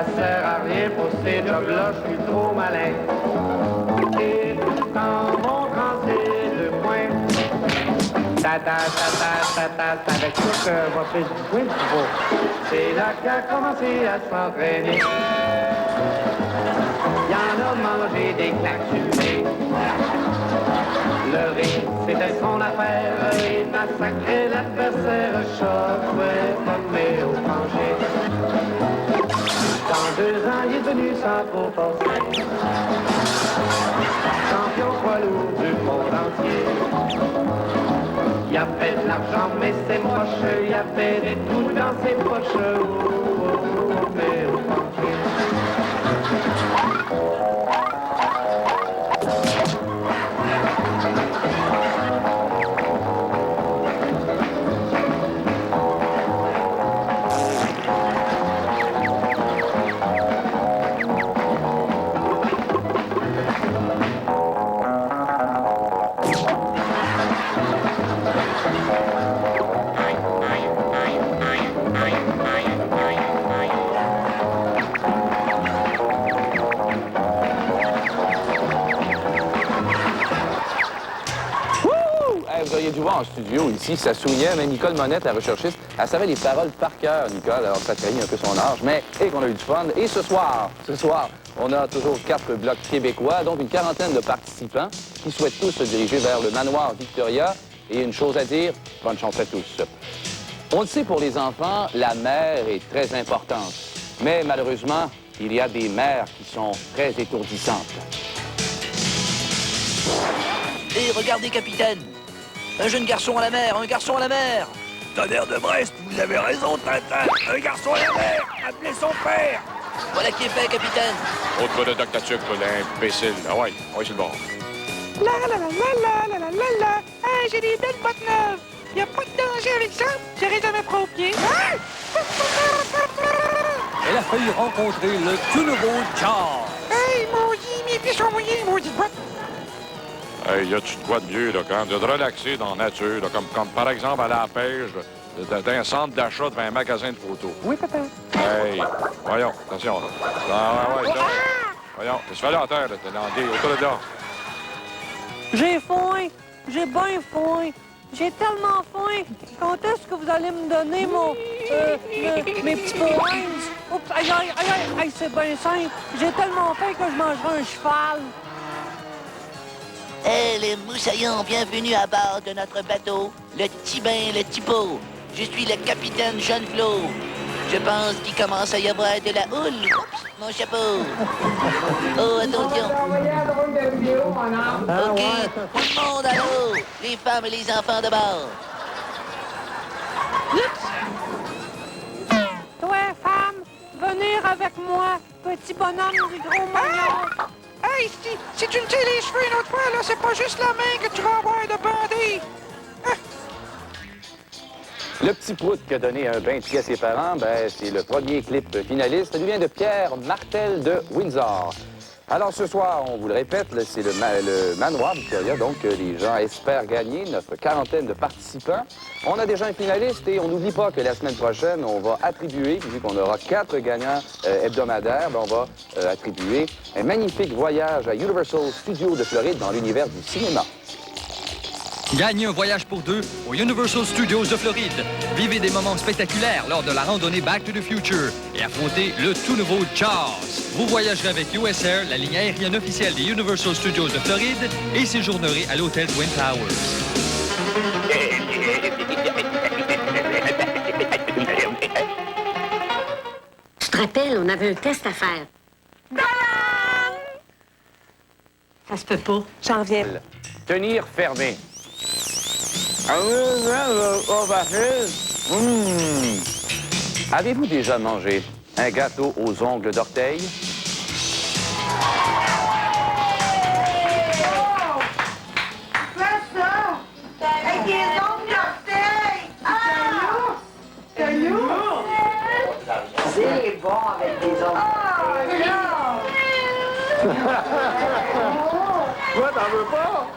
ça sert à rien pour ces jobs-là, je suis trop malin. Et dans mon grand de coin, avec tout que va faire du coin du beau. C'est là qu'il a commencé à s'entraîner. Il en a mangé des claques sur le nez. Le ring, c'était son affaire. Il massacrait l'adversaire. Chauffait comme au plancher. Dans 2 ans, il est devenu sans proportion. Champion poids lourd du monde entier. Il a fait de l'argent, mais c'est moche. Il y avait des trous dans ses poches. Mais au plancher. Vous auriez dû voir en studio ici, ça soulignait, mais Nicole Monette, la recherchiste, elle savait les paroles par cœur, Nicole, alors ça trahit un peu son âge, mais et qu'on a eu du fun. Et ce soir, on a toujours 4 blocs québécois, donc une quarantaine de participants qui souhaitent tous se diriger vers le manoir Victoria. Et une chose à dire, bonne chance à tous. On le sait, pour les enfants, la mer est très importante. Mais malheureusement, il y a des mers qui sont très étourdissantes. Et regardez, capitaine! Un jeune garçon à la mer, un garçon à la mer! Tonnerre de Brest, vous avez raison, Tintin! Un garçon à la mer! Appelez son père! Voilà qui est fait, capitaine! Autre de Dr. l'imbécile. Ah ouais, c'est le bon. La la la la la la la la! Hey, j'ai des belles bottes neuves! Y'a pas de danger avec ça? J'irai jamais près aux pieds. Elle a failli rencontrer le tout nouveau Charles. Hey, maudit, mes pieds sont mouillés, maudit botte! Hey, y a-tu de quoi de mieux, là, quand de relaxer dans la nature, là, comme par exemple aller à la pêche, dans un centre d'achat devant un magasin de photos? Oui, papa. Hey, voyons, attention, là. Ah, ouais, là. Voyons, qu'est-ce que tu fais là à terre, là? T'es dans autour de là. J'ai faim. J'ai bien faim. J'ai tellement faim. Quand est-ce que vous allez me donner mes petits points? Oups, aïe, aïe, aïe, aïe, c'est bien simple. J'ai tellement faim que je mangerai un cheval. Eh, les moussaillons, bienvenue à bord de notre bateau, le Tibin, le Tipo. Je suis le capitaine John Flo. Je pense qu'il commence à y avoir de la houle. Oups, mon chapeau. Oh, attention. OK, tout le monde à l'eau. Les femmes et les enfants de bord. Toi, femme, venir avec moi, petit bonhomme du gros moignon. Hey, si tu me tires les cheveux une autre fois, là, c'est pas juste la main que tu vas avoir de bandé. Le petit prout qui a donné un bain de pied à ses parents, ben, c'est le premier clip finaliste. Il vient de Pierre Martel de Windsor. Alors ce soir, on vous le répète, c'est le manoir Victoria, donc les gens espèrent gagner notre quarantaine de participants. On a déjà un finaliste et on n'oublie pas que la semaine prochaine, on va attribuer, vu qu'on aura 4 gagnants hebdomadaires, ben, on va attribuer un magnifique voyage à Universal Studios de Floride dans l'univers du cinéma. Gagnez un voyage pour 2 au Universal Studios de Floride. Vivez des moments spectaculaires lors de la randonnée Back to the Future et affrontez le tout nouveau Jaws. Vous voyagerez avec US Air, la ligne aérienne officielle des Universal Studios de Floride, et séjournerez à l'hôtel Twin Towers. Je te rappelle, on avait un test à faire. Ça se peut pas. J'en viens. Tenir fermé. Avez-vous déjà mangé un gâteau aux ongles d'orteil? Fais ça! Avec des ongles d'orteil! Caillou! C'est bon avec des ongles d'orteil! Toi, t'en veux pas?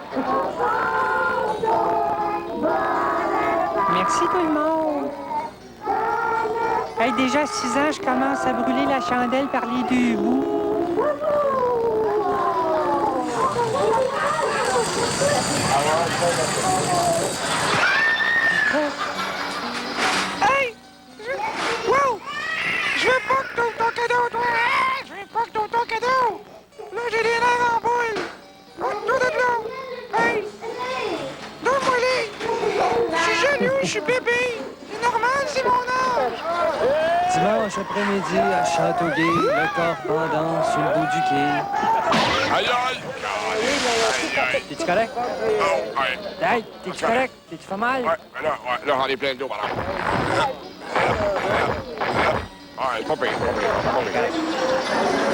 Merci tout le monde. Hey, déjà 6 ans, je commence à brûler la chandelle par les deux bouts. Hey! Wow! Je veux pas que t'ouvres ton cadeau, toi! Je veux pas que t'ouvres ton cadeau! Là, j'ai des nerfs en boule! Ôte-toi de là! Hey! Donne-moi-les! Je suis jaloux, je suis bébé! C'est normal, c'est mon âge! Dimanche après-midi, à Châteauguay, le corps pendant sur le bout du quai. Aïe, aïe! T'es-tu correct? Oh, ouais. Hey, t'es-tu correct? T'es-tu fait mal? Ouais, là, j'en ai plein d'eau, madame. Ouais, pas pire.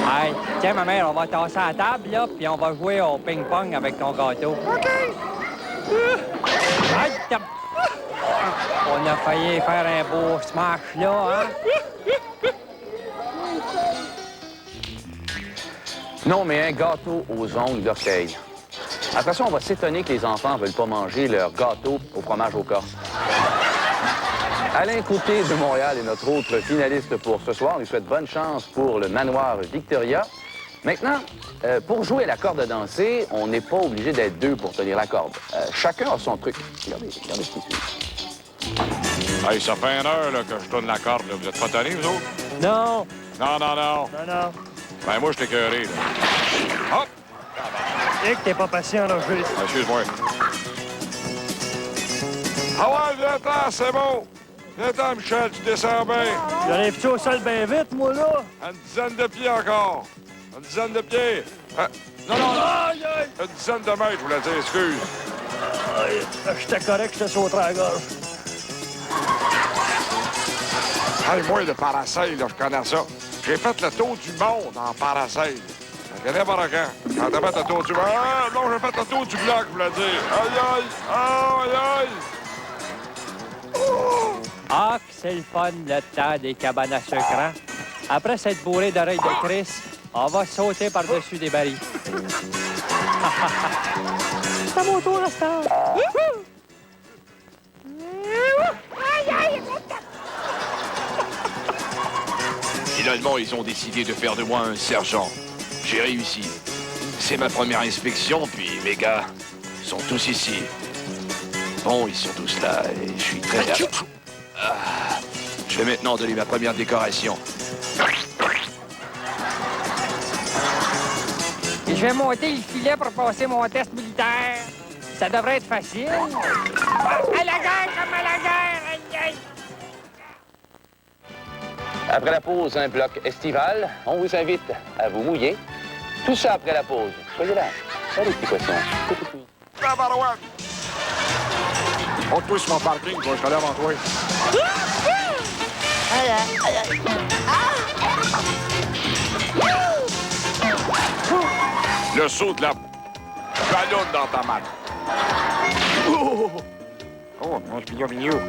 Hey, tiens, ma mère, on va tasser à la table, là, puis on va jouer au ping-pong avec ton gâteau. OK! Hey, on a failli faire un beau smash, là, hein? Non, mais un gâteau aux ongles d'orteil. Après ça, on va s'étonner que les enfants ne veulent pas manger leur gâteau au fromage au corps. Alain Côté de Montréal est notre autre finaliste pour ce soir. On lui souhaite bonne chance pour le manoir Victoria. Maintenant, pour jouer à la corde à danser, on n'est pas obligé d'être deux pour tenir la corde. Chacun a son truc. Regardez ce qui suit. Hey, ça fait 1 heure là, que je tourne la corde. Là. Vous êtes pas tannés, vous autres? Non. Non. Ben, moi, je t'ai écœuré. Hop! Et que t'es pas patient, là, Jules. Excuse-moi. Ah ouais, viens-t'en, c'est bon. Viens-t'en, Michel, tu descends bien. J'arrive-tu au sol bien vite, moi, là? Une dizaine de pieds encore. Une dizaine de pieds. Non. Aïe, aïe! Une dizaine de mètres, je voulais dire, excuse. Aïe, j'étais correct, je te sauterais à la gorge. Hey, moi, le parasail, là, je connais ça. J'ai fait le tour du monde en parasail. Je connais pas quand. Quand t'as fait le tour du monde. Ah, non, j'ai fait le tour du bloc, je voulais dire. Aïe! Ah, que c'est le fun, le temps des cabanes à sucre. Après s'être bourré d'oreilles de Chris, on va sauter par-dessus des barils. C'est à mon tour, à cette heure. Finalement, ils ont décidé de faire de moi un sergent. J'ai réussi. C'est ma première inspection, puis mes gars sont tous ici. Bon, ils sont tous là, et je suis très... je vais maintenant donner ma première décoration. Et je vais monter le filet pour passer mon test militaire. Ça devrait être facile. À la guerre comme à la guerre! Aïe, aïe. Après la pause, un bloc estival. On vous invite à vous mouiller. Tout ça après la pause. Soyez là. Salut, petits poissons. Tabarouette! Monte-toi sur mon parking, toi, je te lève en toi. Aïe. Le saut de la ballonne dans ta main. Oh, mon mignon.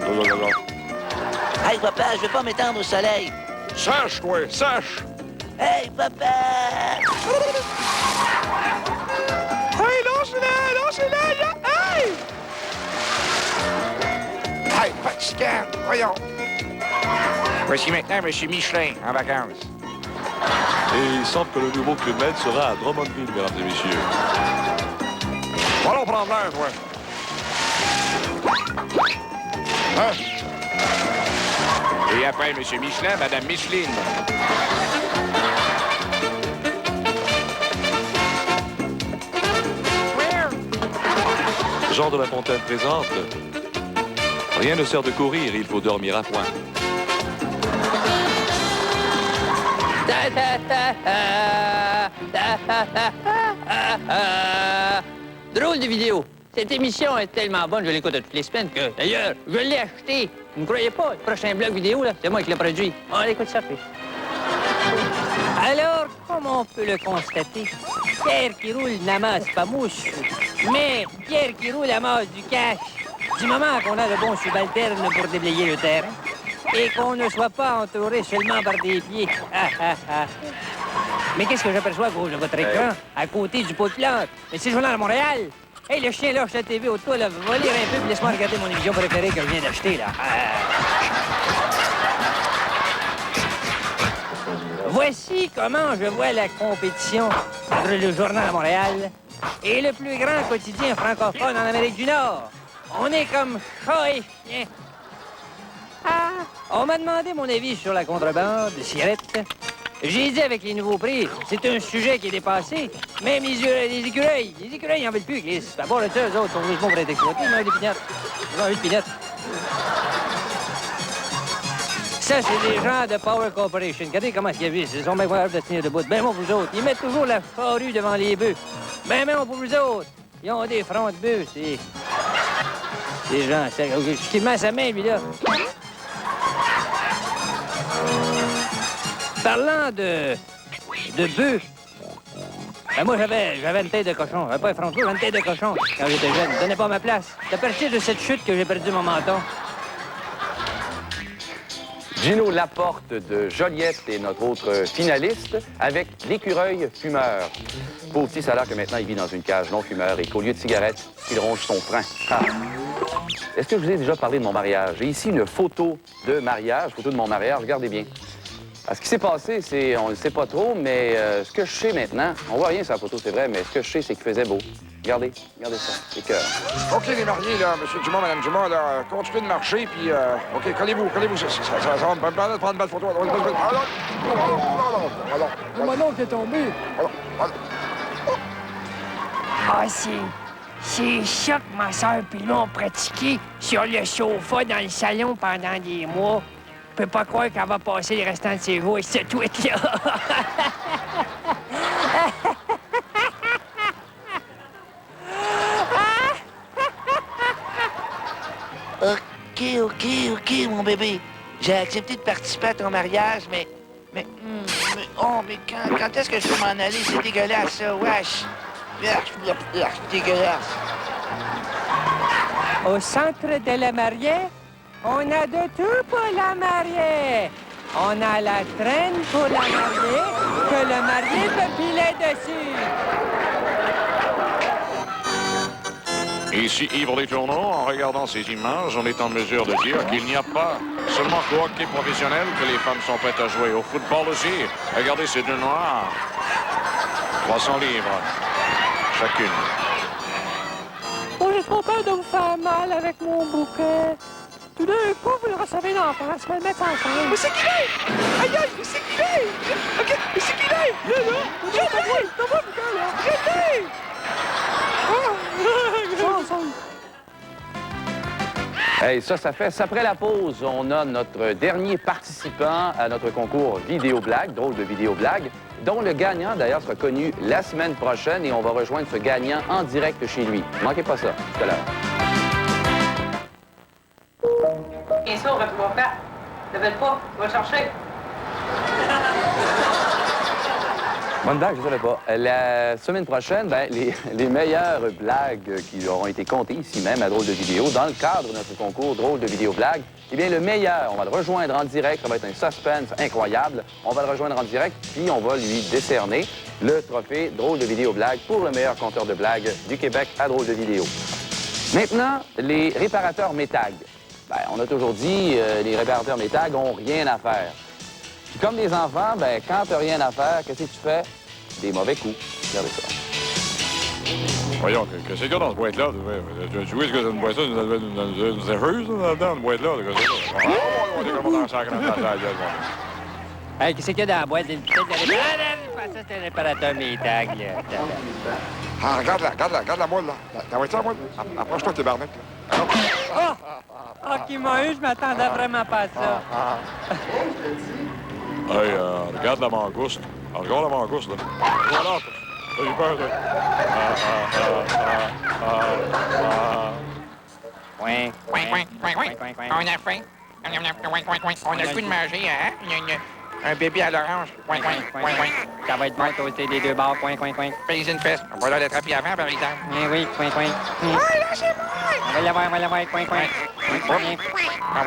Hey, papa, je veux pas m'étendre au soleil. Sèche, toi, sèche! Hey, papa! Hey, lâchez-la, là! Hey! Hey, pas de chicane, voyons. Voici maintenant M. Michelin, en vacances. Et il semble que le nouveau Club Med sera à Drummondville, mesdames et messieurs. Allons prendre l'air, toi. Hein? Et après M. Michelin, Mme Micheline. Jean de La Fontaine présente. Rien ne sert de courir, il faut dormir à point. Drôle de vidéo. Cette émission est tellement bonne, je l'écoute toutes les semaines que, d'ailleurs, je l'ai acheté. Vous ne croyez pas? Le prochain blog vidéo, là, c'est moi qui l'ai produit. On écoute ça, puis. Alors, comme on peut le constater, Pierre qui roule n'amasse pas mouche, mais Pierre qui roule amasse du cash. Du moment qu'on a de bons subalternes pour déblayer le terrain et qu'on ne soit pas entouré seulement par des pieds. Mais qu'est-ce que j'aperçois à gauche de votre écran, à côté du pot de plantes? Mais c'est le journal de Montréal. Hey, le chien lâche la TV au toit, là. Va lire un peu, puis laisse-moi regarder mon émission préférée que je viens d'acheter, là. Voici comment je vois la compétition entre le Journal à Montréal et le plus grand quotidien francophone en Amérique du Nord. On est comme chat et chien. Ah, on m'a demandé mon avis sur la contrebande de cigarettes. J'ai dit avec les nouveaux prix, c'est un sujet qui est dépassé. Même les écureuils ils en veulent plus, Chris. À part de ça, eux autres sont juste bons pour être exploités, ils ont des pignettes. Ils ont des pignettes. Ça, c'est des gens de Power Corporation. Regardez comment ils agissent. Ils sont bien capables de tenir debout. Ben bon pour vous autres. Ils mettent toujours la charrue devant les bœufs. Ben bon pour vous autres. Ils ont des fronts de bœufs, c'est... Des gens sérieux. Je qui met sa main, lui, là. Parlant de bœufs, ben moi, j'avais une tête de cochon. J'avais pas un front de bœuf, j'avais une tête de cochon quand j'étais jeune. Je donnais pas ma place. C'est à partir de cette chute que j'ai perdu mon menton. Gino Laporte de Joliette est notre autre finaliste avec l'écureuil fumeur. Pauvre petit, ça a l'air que maintenant il vit dans une cage non fumeur et qu'au lieu de cigarettes, il ronge son frein. Ah. Est-ce que je vous ai déjà parlé de mon mariage? J'ai ici une photo de mariage, photo de mon mariage, regardez bien. Ce qui s'est passé, c'est, on ne le sait pas trop, mais ce que je sais maintenant, on voit rien sur la photo, c'est vrai, mais ce que je sais, c'est qu'il faisait beau. Regardez ça, c'est cœur. OK, les mariés, là, M. Dumont, Mme Dumont, là, continuez de marcher, puis, OK, collez-vous, ça va me permettre de prendre une belle photo. Mon oncle est tombé. Ah, c'est ça que ma soeur et moi ont pratiqué sur le sofa dans le salon pendant des mois. Je peux pas croire qu'elle va passer les restants de ses jours avec cette ouette-là. OK, mon bébé. J'ai accepté de participer à ton mariage, mais quand est-ce que je peux m'en aller? C'est dégueulasse, ça, wesh. C'est dégueulasse. Au centre de la mariée, on a de tout pour la mariée. On a la traîne pour la mariée, que le marié peut piler dessus. Ici Yves Létourneau, en regardant ces images, on est en mesure de dire qu'il n'y a pas seulement qu'au hockey professionnel que les femmes sont prêtes à jouer. Au football aussi. Regardez ces deux noirs. 300 livres. Chacune. Oh, j'ai trop peur de vous faire mal avec mon bouquet. Tout d'un coup, vous le recevez dans la face, je vais le mettre ensemble. Où c'est qu'il est? Aïe, aïe, où c'est qu'il est? OK, où c'est qu'il est? Il est là. Regardez! T'as pas le bouquet, là. Regardez! Hey, ça fait. Après la pause, on a notre dernier participant à notre concours Vidéo-Blague, drôle de vidéo-blague, dont le gagnant, d'ailleurs, sera connu la semaine prochaine et on va rejoindre ce gagnant en direct chez lui. Ne manquez pas ça, tout à l'heure. Et ça, on va pouvoir faire. Ne faites pas, on va chercher. Bonne blague, je ne savais pas. La semaine prochaine, les meilleures blagues qui auront été comptées ici même à Drôle de vidéo, dans le cadre de notre concours Drôle de vidéo-blague, eh bien, le meilleur, on va le rejoindre en direct. Ça va être un suspense incroyable. On va le rejoindre en direct, puis on va lui décerner le trophée Drôle de vidéo-blague pour le meilleur conteur de blagues du Québec à Drôle de vidéo. Maintenant, les réparateurs Métag. On a toujours dit, les réparateurs Métag n'ont rien à faire. Puis comme des enfants, quand t'as rien à faire, qu'est-ce que tu fais? Des mauvais coups. Regardez ça. Voyons, qu'est-ce qu'il y a dans ce boîte-là? Tu vois ce que c'est une boîte là? Une sécheuse dans une boîte-là? On est comme dans le sac. Hey, qu'est-ce qu'il y a dans la boîte? Une petite de réparateur. C'est un réparateur Métag, là. Ah, regarde la moelle, là. T'as vu ça, la moelle? Approche-toi, tes barnettes, là. Ah, qui m'a eu, je m'attendais vraiment pas à ça. Hey, regarde la mangouste. Regarde la mangouste, là. Voilà. J'ai peur, là. On a faim. On a le goût de manger, hein? Il y a un bébé à l'orange. Ça va être bon, toasté des deux bords. Fais une fesse. On va l'attraper avant, par exemple. Oui. Ah, lâchez-moi! On va l'avoir. Ah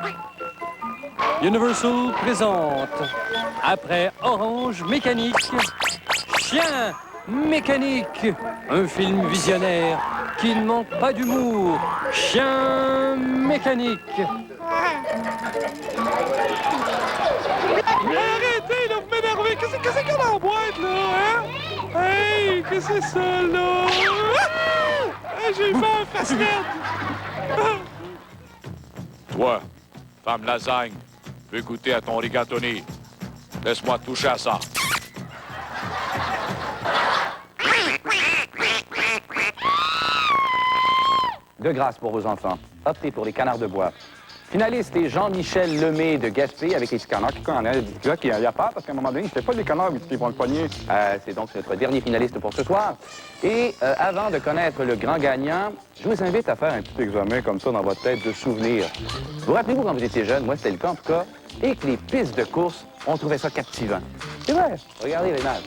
oui. Universal présente, après Orange Mécanique, Chien Mécanique, un film visionnaire qui ne manque pas d'humour. Chien Mécanique. Arrêtez, là, vous m'énervez. Qu'est-ce qu'il y a dans la boîte, là, hein? Hey, qu'est-ce que c'est ça, là? Ah! J'ai peur, face-nette. Toi, femme lasagne, veux goûter à ton rigatoni. Laisse-moi toucher à ça. De grâce pour vos enfants, optez pour les canards de bois. Finaliste est Jean-Michel Lemay de Gaspé avec les petits canards qui connaissent. Il y a peur parce qu'à un moment donné, c'était pas des canards qui vont le poigner. C'est donc notre dernier finaliste pour ce soir. Et avant de connaître le grand gagnant, je vous invite à faire un petit examen comme ça dans votre tête de souvenirs. Vous rappelez-vous quand vous étiez jeune, moi c'était le cas en tout cas, et que les pistes de course, on trouvait ça captivant. C'est vrai, regardez les images.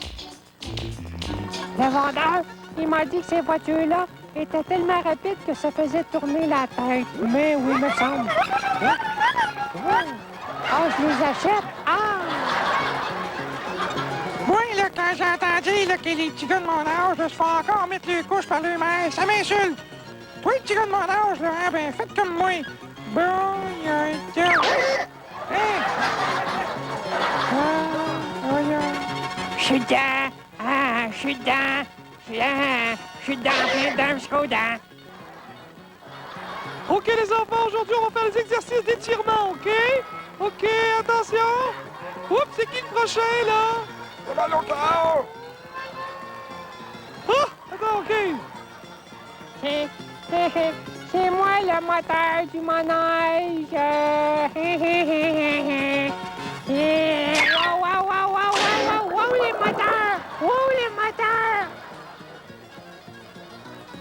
Le vendeur, il m'a dit que ces voitures-là étaient tellement rapides que ça faisait tourner la tête. Mais oui, me semble. Hein? Ouais. Ah, je les achète. Ah! Moi, là, quand j'ai entendu là, que les petits gars de mon âge là, se font encore mettre les couches par leur mère, ça m'insulte. Toi, les petits gars de mon âge, là, hein, ben, faites comme moi. Bon, il y a un gars. Hein? Je suis dedans. Ah, je suis dedans. Je suis dedans, jusqu'au dents. OK, les enfants, aujourd'hui, on va faire les exercices d'étirement, OK? OK, attention. Oups, c'est qui le prochain, là? C'est mal au cœur. Ah, attends, OK. C'est moi le moteur du manège. Wow, wow, wow, wow, wow, wow, les moteurs! Wow, les moteurs!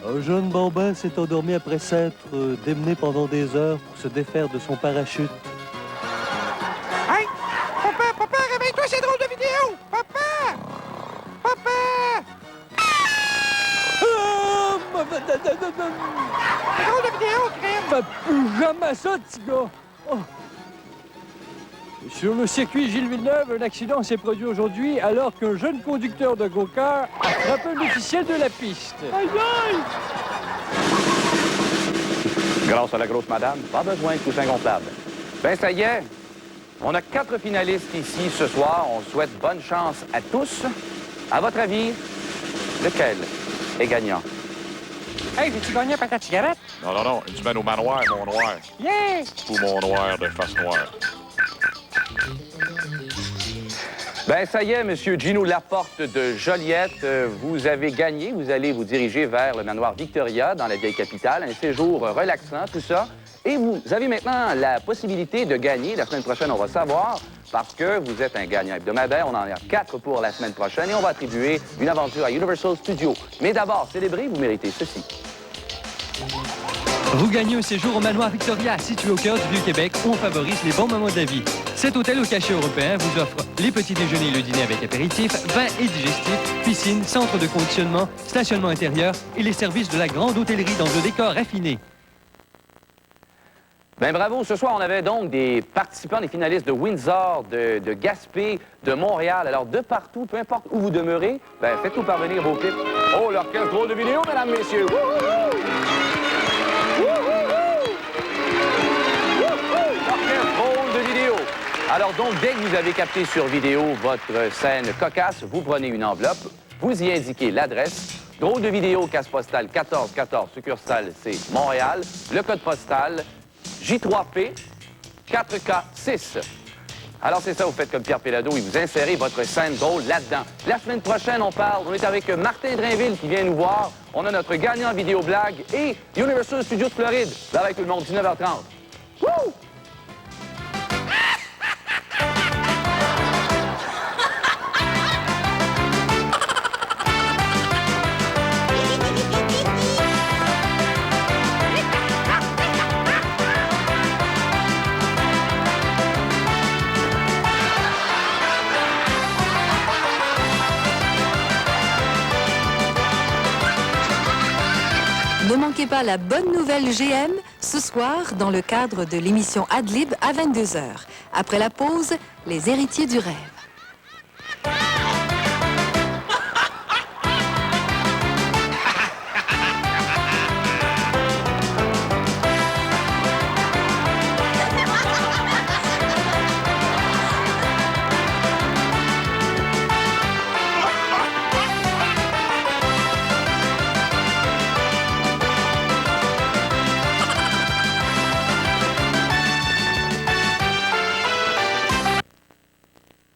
Un jeune bambin s'est endormi après s'être démené pendant des heures pour se défaire de son parachute. Hey! Papa, réveille-toi, c'est drôle de vidéo! Papa! C'est drôle de vidéo, crème! Fais plus jamais ça, petit gars! Oh. Sur le circuit Gilles Villeneuve, un accident s'est produit aujourd'hui alors qu'un jeune conducteur de go-kart a frappé un officiel de la piste. Aïe, aïe! Grâce à la grosse madame, pas besoin de coussins gonflables. Ben ça y est, on a 4 finalistes ici ce soir. On souhaite bonne chance à tous. À votre avis, lequel est gagnant? Hey, veux-tu gagner un paquet de cigarettes? Non, une semaine au manoir, mon noir. Yeah! Ou mon noir de face noire. Ben ça y est, Monsieur Gino Laporte de Joliette, vous avez gagné. Vous allez vous diriger vers le manoir Victoria dans la vieille capitale. Un séjour relaxant, tout ça. Et vous avez maintenant la possibilité de gagner. La semaine prochaine, on va savoir, parce que vous êtes un gagnant hebdomadaire. On en a 4 pour la semaine prochaine et on va attribuer une aventure à Universal Studios. Mais d'abord, célébrez, vous méritez ceci. Vous gagnez un séjour au manoir Victoria, situé au cœur du Vieux-Québec, où on favorise les bons moments de la vie. Cet hôtel au cachet européen vous offre les petits déjeuners et le dîner avec apéritif, vin et digestif, piscine, centre de conditionnement, stationnement intérieur et les services de la grande hôtellerie dans un décor raffiné. Ben bravo. Ce soir, on avait donc des participants, des finalistes de Windsor, de Gaspé, de Montréal. Alors, de partout, peu importe où vous demeurez, ben faites-nous parvenir vos clips. Oh, leur quel drôle de vidéo, mesdames, messieurs! Alors donc, dès que vous avez capté sur vidéo votre scène cocasse, vous prenez une enveloppe, vous y indiquez l'adresse, drôle de vidéo, casse postale 1414, succursale c'est Montréal, le code postal J3P 4K6. Alors c'est ça, vous faites comme Pierre Péladeau et vous insérez votre scène drôle là-dedans. La semaine prochaine, on est avec Martin Drainville qui vient nous voir. On a notre gagnant vidéo blague et Universal Studios de Floride. Là avec tout le monde, 19h30. Wouh! Ne manquez pas la bonne nouvelle GM ce soir dans le cadre de l'émission Adlib à 22h. Après la pause, les héritiers du rêve.